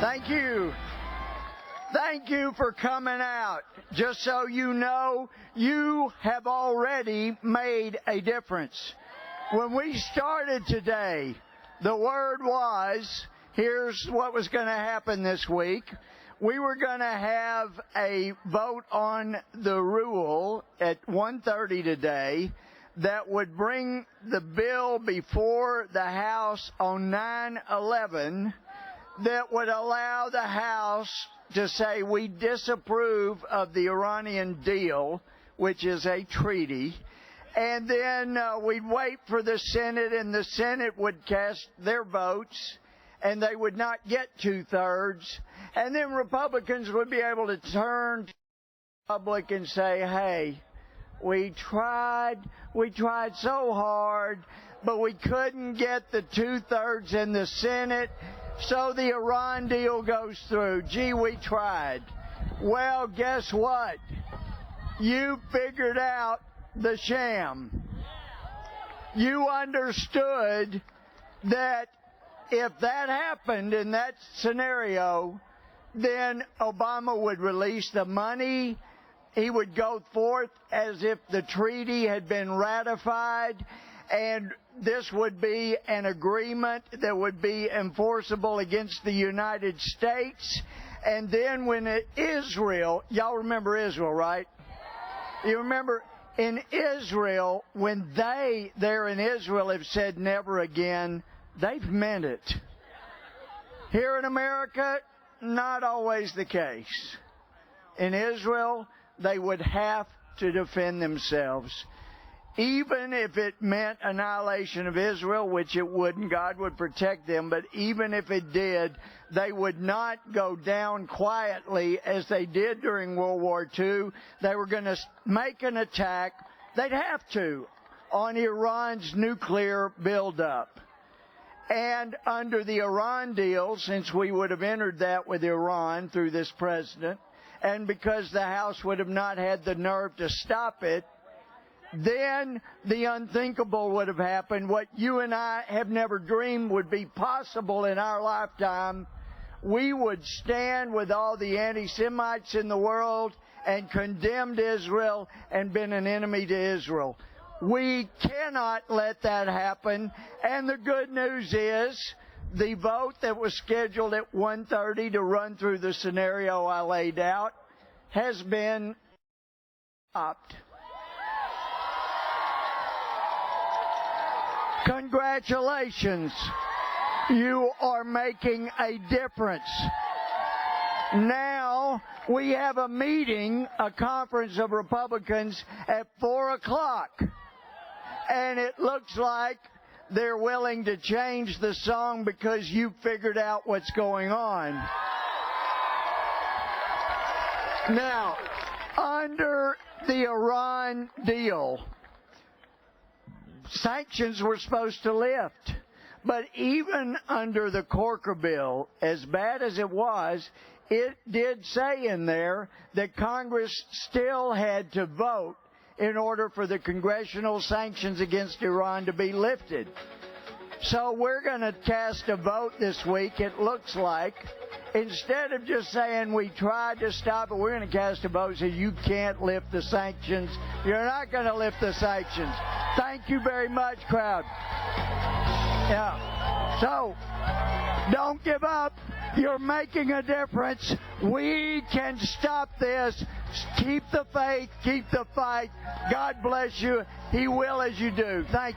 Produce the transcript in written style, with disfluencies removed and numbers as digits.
Thank you. Thank you for coming out. Just so you know, you have already made a difference. When we started today, the word was, here's what was going to happen this week. We were going to have a vote on the rule at 1:30 today that would bring the bill before the House on 9/11 that would allow the House to say we disapprove of the Iranian deal, which is a treaty, and then we'd wait for the Senate, and the Senate would cast their votes, and they would not get 2/3, and then Republicans would be able to turn to the public and say, hey, we tried so hard, but we couldn't get the 2/3 in the Senate, so the Iran deal goes through. Gee, we tried. Well, guess what? You figured out the sham. You understood that if that happened in that scenario, then Obama would release the money. He would go forth as if the treaty had been ratified, and this would be an agreement that would be enforceable against the United States. And then when Israel, y'all remember Israel, right? You remember in Israel, when they there in Israel have said never again, they've meant it. Here in America, not always the case. In Israel, they would have to defend themselves. Even if it meant annihilation of Israel, which it wouldn't, God would protect them, but even if it did, they would not go down quietly as they did during World War II. They were going to make an attack, they'd have to, on Iran's nuclear buildup. And under the Iran deal, since we would have entered that with Iran through this president, and because the House would have not had the nerve to stop it, then the unthinkable would have happened. What you and I have never dreamed would be possible in our lifetime. We would stand with all the anti-Semites in the world and condemned Israel and been an enemy to Israel. We cannot let that happen. And the good news is the vote that was scheduled at 1:30 to run through the scenario I laid out has been stopped. Congratulations. You are making a difference. Now we have a meeting, a conference of Republicans at 4 o'clock. And it looks like they're willing to change the song because you figured out what's going on. Now, under the Iran deal, sanctions were supposed to lift. But even under the Corker bill, as bad as it was, it did say in there that Congress still had to vote in order for the congressional sanctions against Iran to be lifted. So we're going to cast a vote this week, it looks like. Instead of just saying we tried to stop it, we're going to cast a vote saying you can't lift the sanctions. You're not going to lift the sanctions. Thank you very much, crowd. Yeah. So, don't give up. You're making a difference. We can stop this. Keep the faith. Keep the fight. God bless you. He will as you do. Thank you.